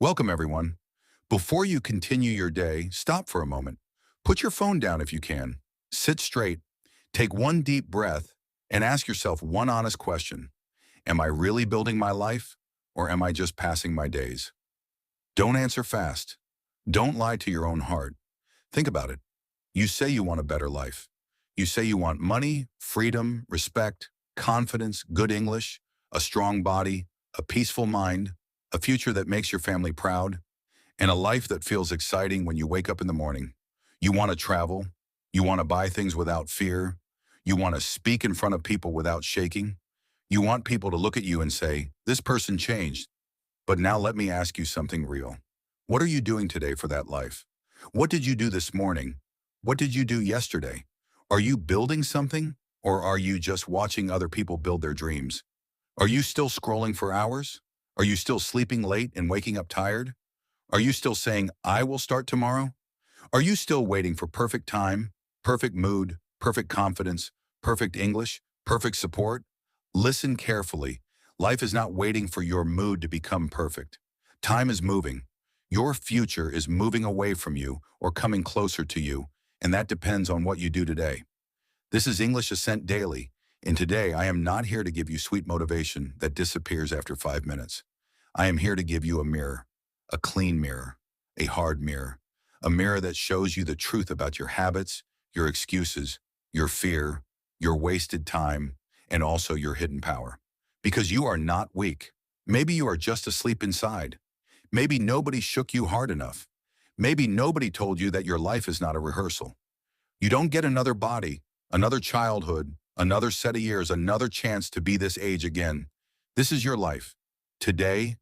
Welcome, everyone. Before you continue your day, stop for a moment. Put your phone down if you can. Sit straight, take one deep breath, and ask yourself one honest question. Am I really building my life, or am I just passing my days? Don't answer fast. Don't lie to your own heart. Think about it. You say you want a better life. You say you want money, freedom, respect, confidence, good English, a strong body, a peaceful mind, a future that makes your family proud, and a life that feels exciting when you wake up in the morning. You want to travel. You want to buy things without fear. You want to speak in front of people without shaking. You want people to look at you and say, this person changed. But now let me ask you something real. What are you doing today for that life? What did you do this morning? What did you do yesterday? Are you building something, or are you just watching other people build their dreams? Are you still scrolling for hours? Are you still sleeping late and waking up tired? Are you still saying, I will start tomorrow? Are you still waiting for perfect time, perfect mood, perfect confidence, perfect English, perfect support? Listen carefully. Life is not waiting for your mood to become perfect. Time is moving. Your future is moving away from you or coming closer to you, and that depends on what you do today. This is English Ascent Daily, and today I am not here to give you sweet motivation that disappears after 5 minutes. I am here to give you a mirror, a clean mirror, a hard mirror, a mirror that shows you the truth about your habits, your excuses, your fear, your wasted time, and also your hidden power. Because you are not weak. Maybe you are just asleep inside. Maybe nobody shook you hard enough. Maybe nobody told you that your life is not a rehearsal. You don't get another body, another childhood, another set of years, another chance to be this age again. This is your life. Today,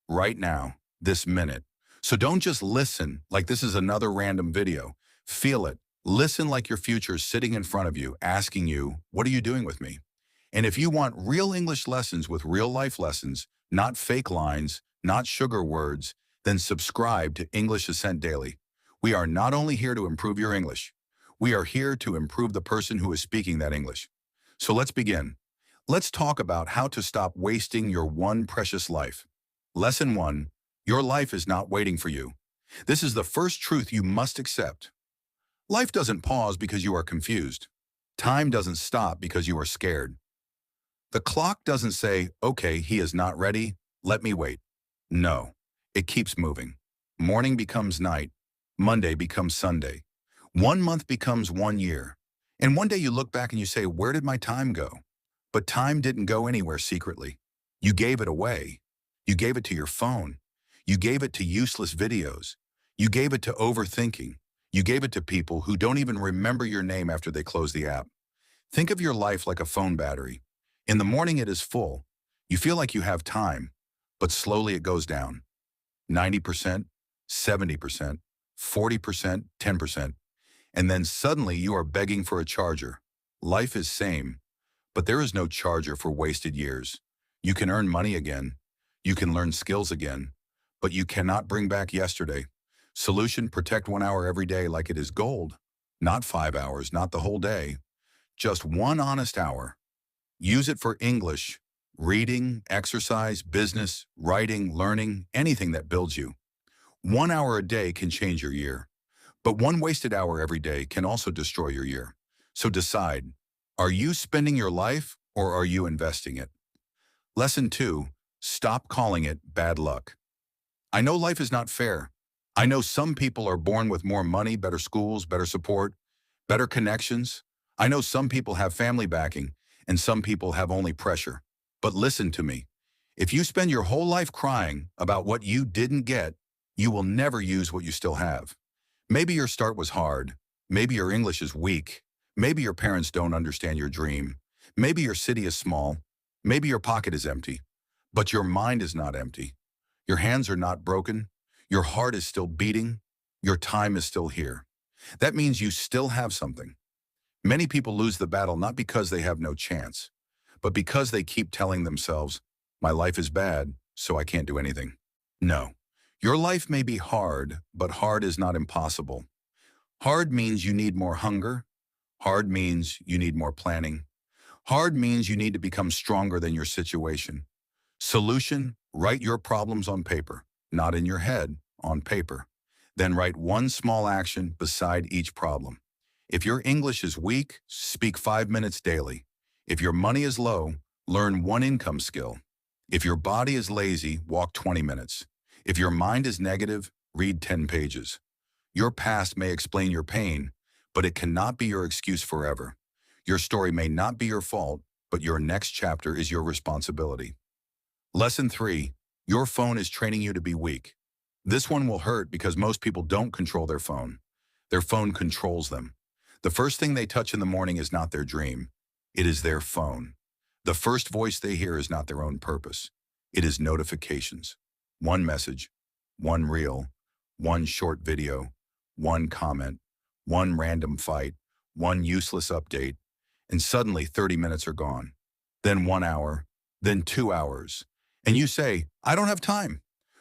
right now, this minute. So don't just listen like this is another random video. Feel it. Listen like your future is sitting in front of you, asking you, what are you doing with me? And if you want real English lessons with real life lessons, not fake lines, not sugar words, then subscribe to English Ascent Daily. We are not only here to improve your English, we are here to improve the person who is speaking that English. So let's begin. Let's talk about how to stop wasting your one precious life. Lesson 1. Your life is not waiting for you. This is the first truth you must accept. Life doesn't pause because you are confused. Time doesn't stop because you are scared. The clock doesn't say, okay, he is not ready, let me wait. No, it keeps moving. Morning becomes night. Monday becomes Sunday. 1 month becomes 1 year. And one day you look back and you say, where did my time go? But time didn't go anywhere secretly. You gave it away. You gave it to your phone. You gave it to useless videos. You gave it to overthinking. You gave it to people who don't even remember your name after they close the app. Think of your life like a phone battery. In the morning it is full. You feel like you have time, but slowly it goes down. 90%, 70%, 40%, 10%. And then suddenly you are begging for a charger. Life is same, but there is no charger for wasted years. You can earn money again. You can learn skills again, but you cannot bring back yesterday. Solution: protect 1 hour every day like it is gold. Not 5 hours, not the whole day. Just one honest hour. Use it for English, reading, exercise, business, writing, learning, anything that builds you. 1 hour a day can change your year, but one wasted hour every day can also destroy your year. So decide, are you spending your life or are you investing it? Lesson 2, stop calling it bad luck. I know life is not fair. I know some people are born with more money, better schools, better support, better connections. I know some people have family backing, and some people have only pressure. But listen to me. If you spend your whole life crying about what you didn't get, you will never use what you still have. Maybe your start was hard. Maybe your English is weak. Maybe your parents don't understand your dream. Maybe your city is small. Maybe your pocket is empty. But your mind is not empty. Your hands are not broken. Your heart is still beating. Your time is still here. That means you still have something. Many people lose the battle not because they have no chance, but because they keep telling themselves, my life is bad, so I can't do anything. No, your life may be hard, but hard is not impossible. Hard means you need more hunger. Hard means you need more planning. Hard means you need to become stronger than your situation. Solution: write your problems on paper. not in your head, on paper. Then write one small action beside each problem. If your English is weak, speak 5 minutes daily. If your money is low, learn one income skill. If your body is lazy, walk 20 minutes. If your mind is negative, read 10 pages. Your past may explain your pain, but it cannot be your excuse forever. Your story may not be your fault, but your next chapter is your responsibility. Lesson 3. Your phone is training you to be weak. This one will hurt because most people don't control their phone. Their phone controls them. The first thing they touch in the morning is not their dream. It is their phone. The first voice they hear is not their own purpose. It is notifications. One message, one reel, one short video, one comment, one random fight, one useless update, and suddenly 30 minutes are gone. Then 1 hour, then 2 hours. And you say, I don't have time.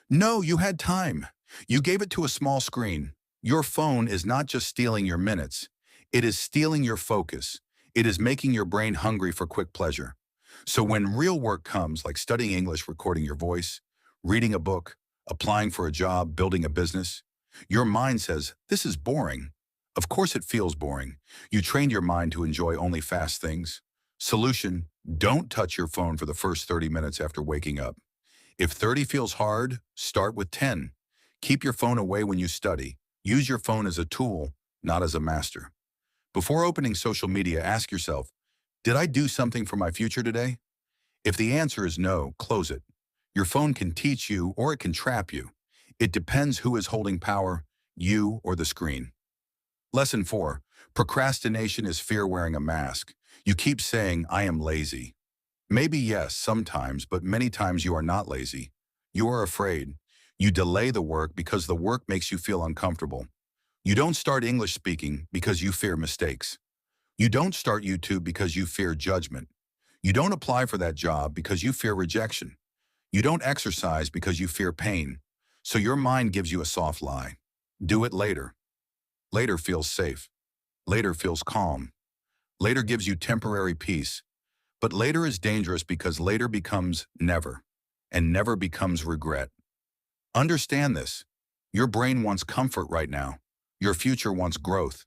No, you had time. You gave it to a small screen. Your phone is not just stealing your minutes. It is stealing your focus. It is making your brain hungry for quick pleasure. So when real work comes, like studying English, recording your voice, reading a book, applying for a job, building a business, your mind says, this is boring. Of course it feels boring. You trained your mind to enjoy only fast things. Solution, don't touch your phone for the first 30 minutes after waking up. If 30 feels hard, start with 10. Keep your phone away when you study. Use your phone as a tool, not as a master. Before opening social media, ask yourself, did I do something for my future today? If the answer is no, close it. Your phone can teach you or it can trap you. It depends who is holding power, you or the screen. Lesson 4. Procrastination is fear wearing a mask. You keep saying, I am lazy. Maybe yes, sometimes, but many times you are not lazy. You are afraid. You delay the work because the work makes you feel uncomfortable. You don't start English speaking because you fear mistakes. You don't start YouTube because you fear judgment. You don't apply for that job because you fear rejection. You don't exercise because you fear pain. So your mind gives you a soft lie. Do it later. Later feels safe. Later feels calm. Later gives you temporary peace. But later is dangerous because later becomes never, and never becomes regret. Understand this. Your brain wants comfort right now. Your future wants growth.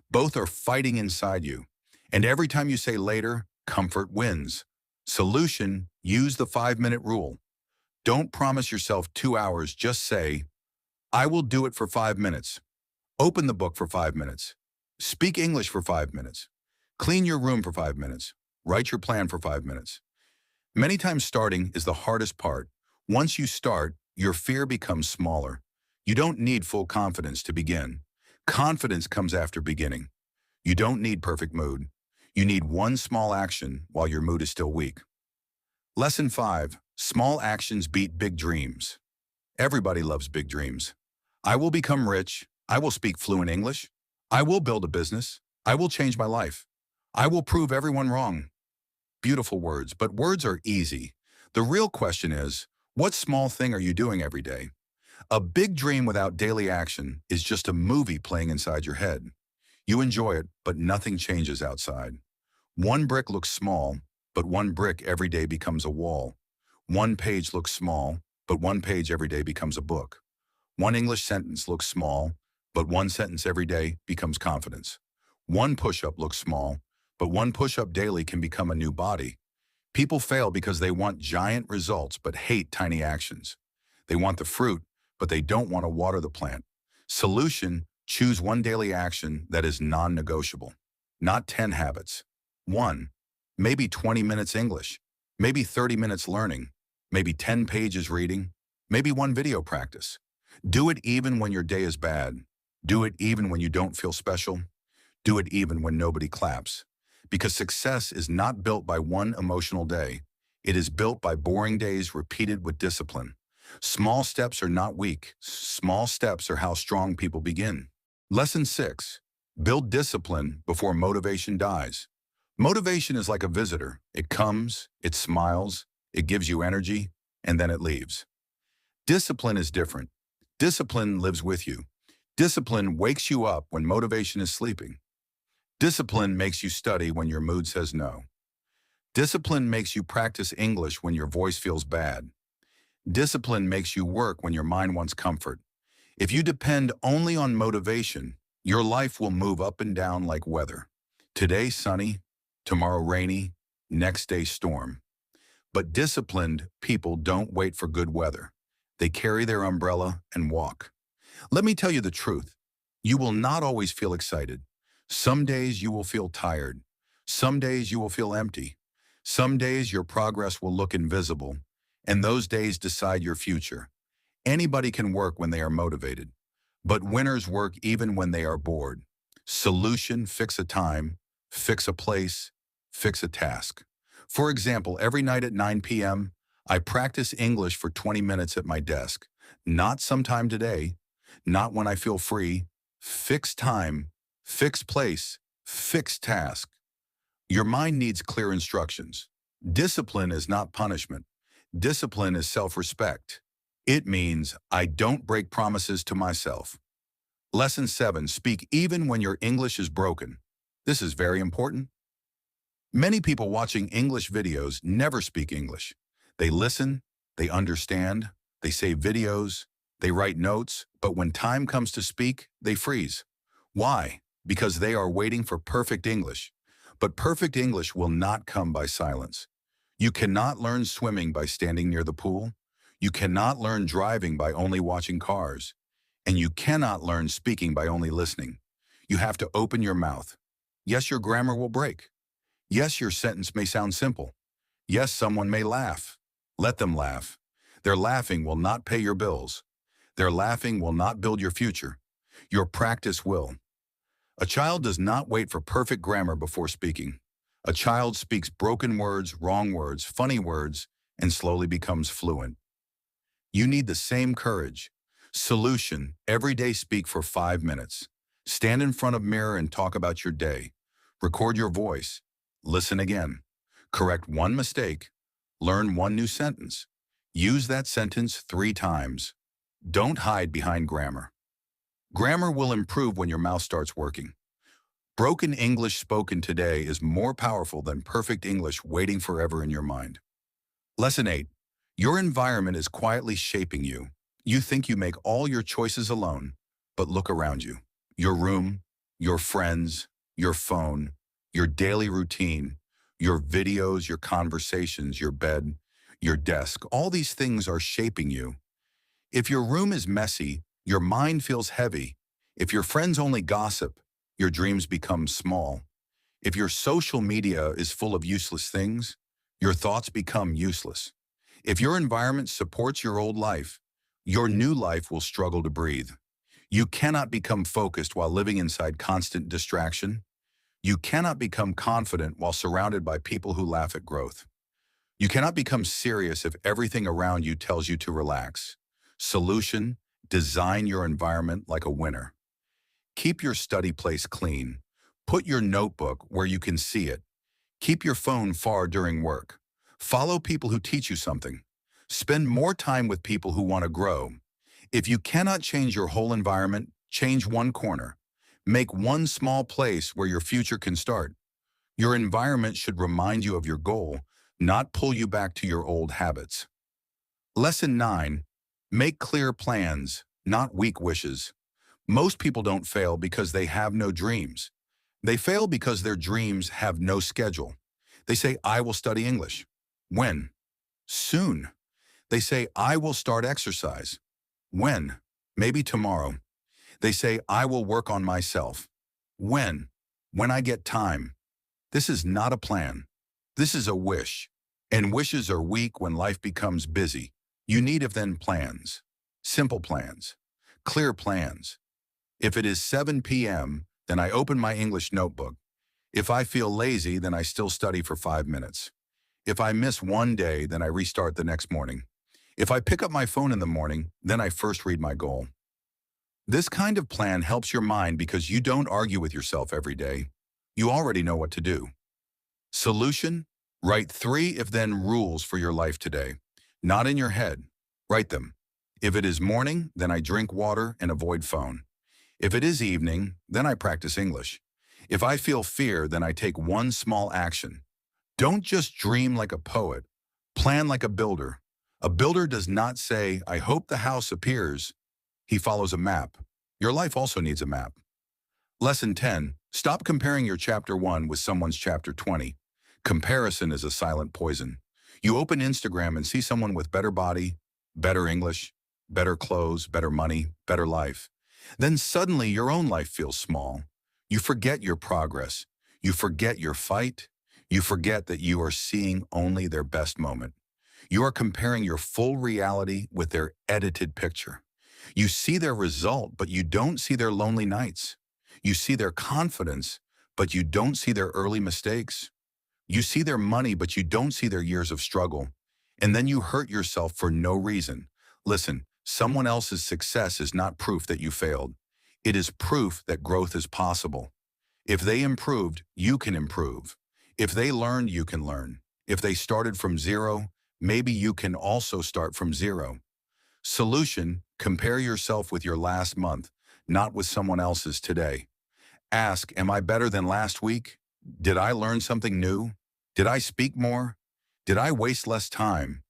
Both are fighting inside you. And every time you say later, comfort wins. Solution, use the 5-minute rule. Don't promise yourself 2 hours, just say, I will do it for 5 minutes. Open the book for 5 minutes. Speak English for 5 minutes. Clean your room for 5 minutes. Write your plan for 5 minutes. Many times starting is the hardest part. Once you start, your fear becomes smaller. You don't need full confidence to begin. Confidence comes after beginning. You don't need perfect mood. You need one small action while your mood is still weak. Lesson 5. Small actions beat big dreams. Everybody loves big dreams. I will become rich. I will speak fluent English. I will build a business. I will change my life. I will prove everyone wrong. Beautiful words, but words are easy. The real question is, what small thing are you doing every day? A big dream without daily action is just a movie playing inside your head. You enjoy it, but nothing changes outside. One brick looks small, but one brick every day becomes a wall. One page looks small, but one page every day becomes a book. One English sentence looks small, but one sentence every day becomes confidence. One push-up looks small, but one push-up daily can become a new body. People fail because they want giant results but hate tiny actions. They want the fruit, but they don't want to water the plant. Solution, choose one daily action that is non-negotiable. Not 10 habits. 1. Maybe 20 minutes English. Maybe 30 minutes learning. Maybe 10 pages reading. Maybe one video practice. Do it even when your day is bad. Do it even when you don't feel special. Do it even when nobody claps. Because success is not built by one emotional day. It is built by boring days repeated with discipline. Small steps are not weak. Small steps are how strong people begin. Lesson 6. Build discipline before motivation dies. Motivation is like a visitor. It comes, it smiles, it gives you energy, and then it leaves. Discipline is different. Discipline lives with you. Discipline wakes you up when motivation is sleeping. Discipline makes you study when your mood says no. Discipline makes you practice English when your voice feels bad. Discipline makes you work when your mind wants comfort. If you depend only on motivation, your life will move up and down like weather. Today sunny, tomorrow rainy, next day storm. But disciplined people don't wait for good weather. They carry their umbrella and walk. Let me tell you the truth. You will not always feel excited. Some days you will feel tired. Some days you will feel empty. Some days your progress will look invisible, and those days decide your future. Anybody can work when they are motivated, but winners work even when they are bored. Solution: fix a time, fix a place, fix a task. For example, every night at 9 p.m., I practice English for 20 minutes at my desk. Not sometime today, not when I feel free. Fix time, fix place, fix task. Your mind needs clear instructions. Discipline is not punishment. Discipline is self-respect. It means I don't break promises to myself. Lesson 7, speak even when your English is broken. This is very important. Many people watching English videos never speak English. They listen, they understand, they save videos, they write notes, but when time comes to speak, they freeze. Why? Because they are waiting for perfect English. But perfect English will not come by silence. You cannot learn swimming by standing near the pool. You cannot learn driving by only watching cars. And you cannot learn speaking by only listening. You have to open your mouth. Yes, your grammar will break. Yes, your sentence may sound simple. Yes, someone may laugh. Let them laugh. Their laughing will not pay your bills. Their laughing will not build your future. Your practice will. A child does not wait for perfect grammar before speaking. A child speaks broken words, wrong words, funny words, and slowly becomes fluent. You need the same courage. Solution: every day speak for 5 minutes. Stand in front of a mirror and talk about your day. Record your voice. Listen again. Correct one mistake. Learn one new sentence. Use that sentence 3 times. Don't hide behind grammar. Grammar will improve when your mouth starts working. Broken English spoken today is more powerful than perfect English waiting forever in your mind. Lesson 8. Your environment is quietly shaping you. You think you make all your choices alone, but look around you. Your room, your friends, your phone, your daily routine, your videos, your conversations, your bed, your desk, all these things are shaping you. If your room is messy, your mind feels heavy. If your friends only gossip, your dreams become small. If your social media is full of useless things, your thoughts become useless. If your environment supports your old life, your new life will struggle to breathe. You cannot become focused while living inside constant distraction. You cannot become confident while surrounded by people who laugh at growth. You cannot become serious if everything around you tells you to relax. Solution: design your environment like a winner. Keep your study place clean. Put your notebook where you can see it. Keep your phone far during work. Follow people who teach you something. Spend more time with people who want to grow. If you cannot change your whole environment, change one corner. Make one small place where your future can start. Your environment should remind you of your goal, not pull you back to your old habits. Lesson 9. Make clear plans, not weak wishes. Most people don't fail because they have no dreams. They fail because their dreams have no schedule. They say, I will study English. When? Soon. They say, I will start exercise. When? Maybe tomorrow. They say, I will work on myself. When? When I get time. This is not a plan. This is a wish. And wishes are weak when life becomes busy. You need then plans. Simple plans. Clear plans. If it is 7 p.m., then I open my English notebook. If I feel lazy, then I still study for 5 minutes. If I miss one day, then I restart the next morning. If I pick up my phone in the morning, then I first read my goal. This kind of plan helps your mind because you don't argue with yourself every day. You already know what to do. Solution: write 3 if-then rules for your life today. Not in your head. Write them. If it is morning, then I drink water and avoid phone. If it is evening, then I practice English. If I feel fear, then I take one small action. Don't just dream like a poet. Plan like a builder. A builder does not say, I hope the house appears. He follows a map. Your life also needs a map. Lesson 10. Stop comparing your chapter 1 with someone's chapter 20. Comparison is a silent poison. You open Instagram and see someone with better body, better English, better clothes, better money, better life. Then suddenly your own life feels small. You forget your progress. You forget your fight. You forget that you are seeing only their best moment. You are comparing your full reality with their edited picture. You see their result, but you don't see their lonely nights. You see their confidence, but you don't see their early mistakes. You see their money, but you don't see their years of struggle. And then you hurt yourself for no reason. Listen, someone else's success is not proof that you failed. It is proof that growth is possible. If they improved, you can improve. If they learned, you can learn. If they started from zero, maybe you can also start from zero. Solution: compare yourself with your last month, not with someone else's today. Ask, am I better than last week? Did I learn something new? Did I speak more? Did I waste less time?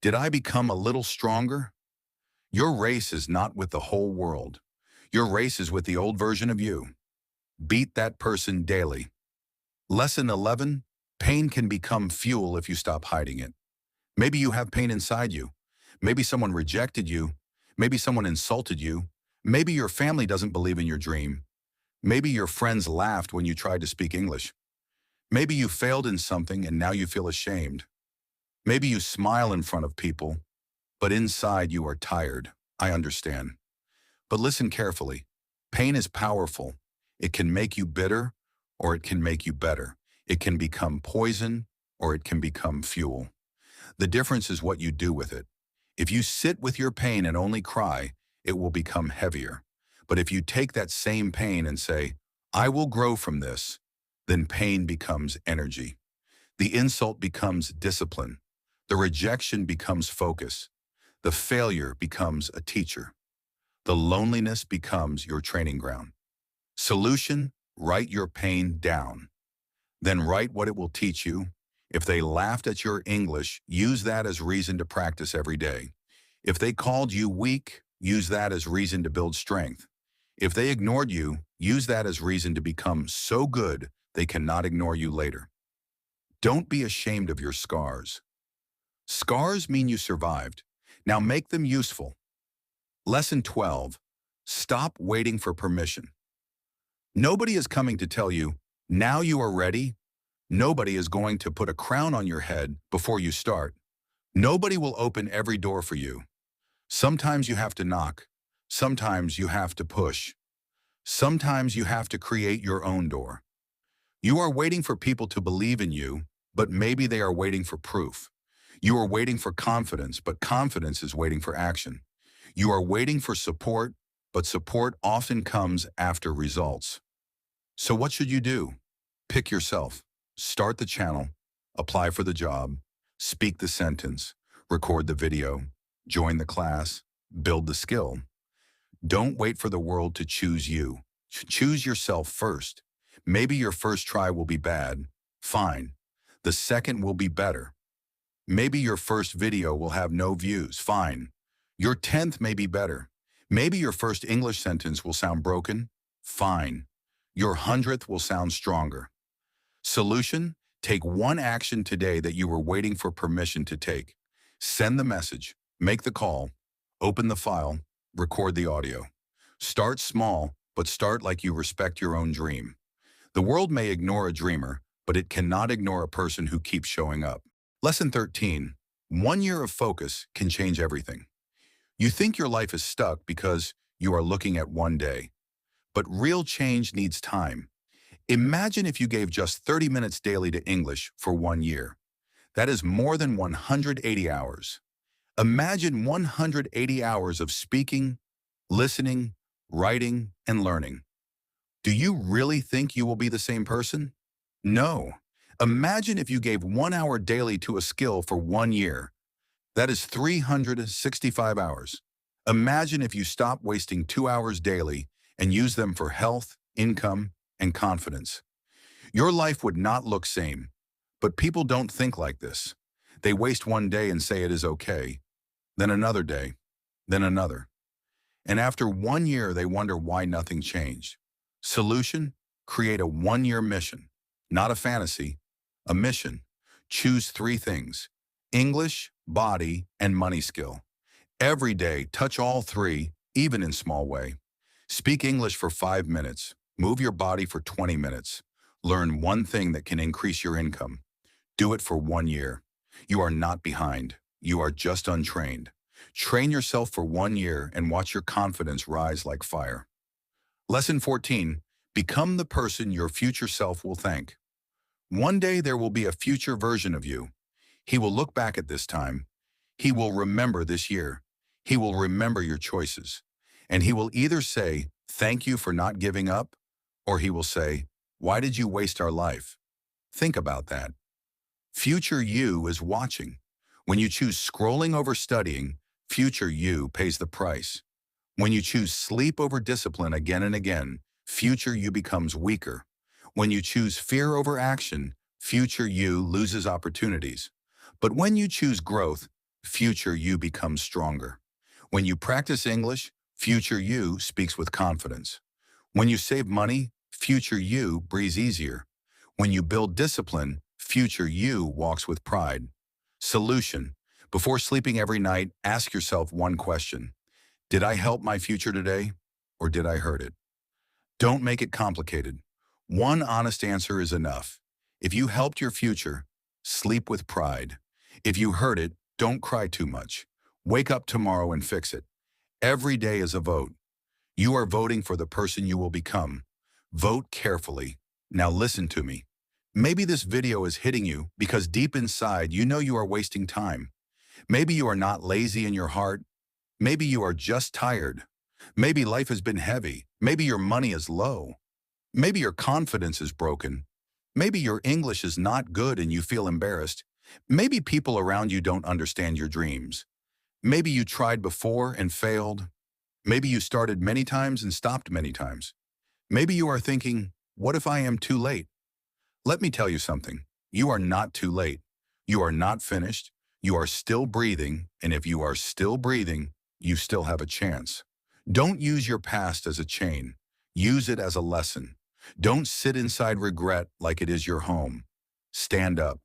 Did I become a little stronger? Your race is not with the whole world. Your race is with the old version of you. Beat that person daily. Lesson 11. Pain can become fuel if you stop hiding it. Maybe you have pain inside you. Maybe someone rejected you. Maybe someone insulted you. Maybe your family doesn't believe in your dream. Maybe your friends laughed when you tried to speak English. Maybe you failed in something and now you feel ashamed. Maybe you smile in front of people, but inside you are tired. I understand. But listen carefully. Pain is powerful. It can make you bitter, or it can make you better. It can become poison, or it can become fuel. The difference is what you do with it. If you sit with your pain and only cry, it will become heavier. But if you take that same pain and say, I will grow from this, then pain becomes energy. The insult becomes discipline. The rejection becomes focus. The failure becomes a teacher. The loneliness becomes your training ground. Solution: write your pain down. Then write what it will teach you. If they laughed at your English, use that as reason to practice every day. If they called you weak, use that as reason to build strength. If they ignored you, use that as reason to become so good they cannot ignore you later. Don't be ashamed of your scars. Scars mean you survived. Now make them useful. Lesson 12. Stop waiting for permission. Nobody is coming to tell you, now you are ready. Nobody is going to put a crown on your head before you start. Nobody will open every door for you. Sometimes you have to knock. Sometimes you have to push. Sometimes you have to create your own door. You are waiting for people to believe in you, but maybe they are waiting for proof. You are waiting for confidence, but confidence is waiting for action. You are waiting for support, but support often comes after results. So what should you do? Pick yourself. Start the channel. Apply for the job. Speak the sentence. Record the video. Join the class. Build the skill. Don't wait for the world to choose you. Choose yourself first. Maybe your first try will be bad. Fine. The second will be better. Maybe your first video will have no views. Fine. Your 10th may be better. Maybe your first English sentence will sound broken. Fine. Your 100th will sound stronger. Solution: take one action today that you were waiting for permission to take. Send the message, make the call, open the file, record the audio. Start small, but start like you respect your own dream. The world may ignore a dreamer, but it cannot ignore a person who keeps showing up. Lesson 13. 1 year of focus can change everything. You think your life is stuck because you are looking at one day. But real change needs time. Imagine if you gave just 30 minutes daily to English for 1 year. That is more than 180 hours. Imagine 180 hours of speaking, listening, writing, and learning. Do you really think you will be the same person? No. Imagine if you gave 1 hour daily to a skill for 1 year. That is 365 hours. Imagine if you stopped wasting 2 hours daily and used them for health, income, and confidence. Your life would not look same. But people don't think like this. They waste one day and say it is okay. then another day, then another. And after 1 year, they wonder why nothing changed. Solution: create a 1-year mission, not a fantasy, a mission. Choose 3 things: English, body, and money skill. Every day, touch all 3, even in small way. Speak English for 5 minutes. Move your body for 20 minutes. Learn one thing that can increase your income. Do it for 1 year. You are not behind. You are just untrained. Train yourself for 1 year and watch your confidence rise like fire. Lesson 14. Become the person your future self will thank. One day there will be a future version of you. He will look back at this time. He will remember this year. He will remember your choices. And he will either say, "Thank you for not giving up," or he will say, "Why did you waste our life?" Think about that. Future you is watching. When you choose scrolling over studying, future you pays the price. When you choose sleep over discipline again and again, future you becomes weaker. When you choose fear over action, future you loses opportunities. But when you choose growth, future you becomes stronger. When you practice English, future you speaks with confidence. When you save money, future you breathes easier. When you build discipline, future you walks with pride. Solution: before sleeping every night, ask yourself one question. Did I help my future today, or did I hurt it? Don't make it complicated. One honest answer is enough. If you helped your future, sleep with pride. If you hurt it, don't cry too much. Wake up tomorrow and fix it. Every day is a vote. You are voting for the person you will become. Vote carefully. Now listen to me. Maybe this video is hitting you because deep inside you know you are wasting time. Maybe you are not lazy in your heart. Maybe you are just tired. Maybe life has been heavy. Maybe your money is low. Maybe your confidence is broken. Maybe your English is not good and you feel embarrassed. Maybe people around you don't understand your dreams. Maybe you tried before and failed. Maybe you started many times and stopped many times. Maybe you are thinking, what if I am too late? Let me tell you something. You are not too late. You are not finished. You are still breathing, and if you are still breathing, you still have a chance. Don't use your past as a chain. Use it as a lesson. Don't sit inside regret like it is your home. Stand up.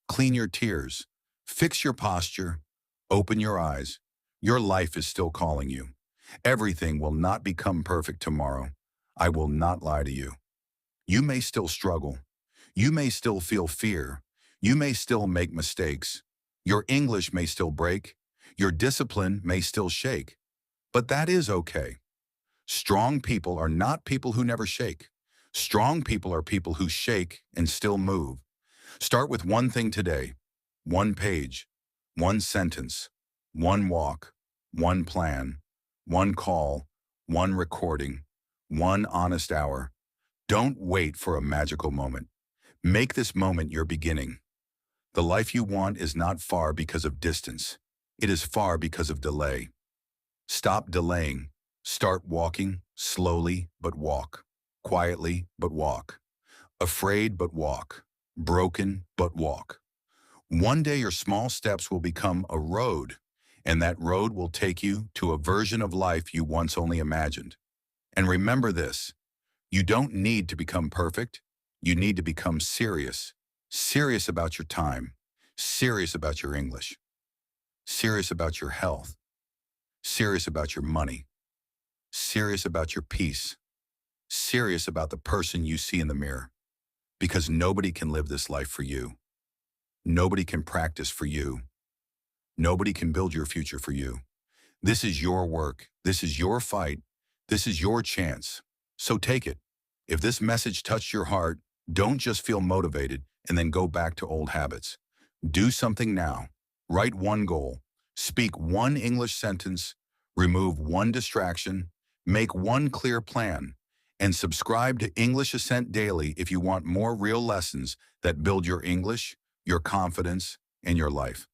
Clean your tears. Fix your posture. Open your eyes. Your life is still calling you. Everything will not become perfect tomorrow. I will not lie to you. You may still struggle. You may still feel fear. You may still make mistakes. Your English may still break. Your discipline may still shake. But that is okay. Strong people are not people who never shake. Strong people are people who shake and still move. Start with one thing today. One page. One sentence. One walk. One plan. One call. One recording. One honest hour. Don't wait for a magical moment. Make this moment your beginning. The life you want is not far because of distance. It is far because of delay. Stop delaying. Start walking, slowly but walk. Quietly but walk. Afraid but walk. Broken but walk. One day your small steps will become a road, and that road will take you to a version of life you once only imagined. And remember this, you don't need to become perfect. You need to become serious. Serious about your time. Serious about your English. Serious about your health. Serious about your money. Serious about your peace. Serious about the person you see in the mirror. Because nobody can live this life for you. Nobody can practice for you. Nobody can build your future for you. This is your work. This is your fight. This is your chance. So take it. If this message touched your heart, don't just feel motivated and then go back to old habits. Do something now. Write one goal. Speak one English sentence. Remove one distraction. Make one clear plan. And subscribe to English Ascent Daily if you want more real lessons that build your English, your confidence, and your life.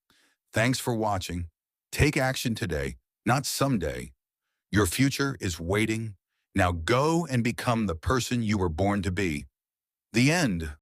Thanks for watching. Take action today, not someday. Your future is waiting. Now go and become the person you were born to be. The end.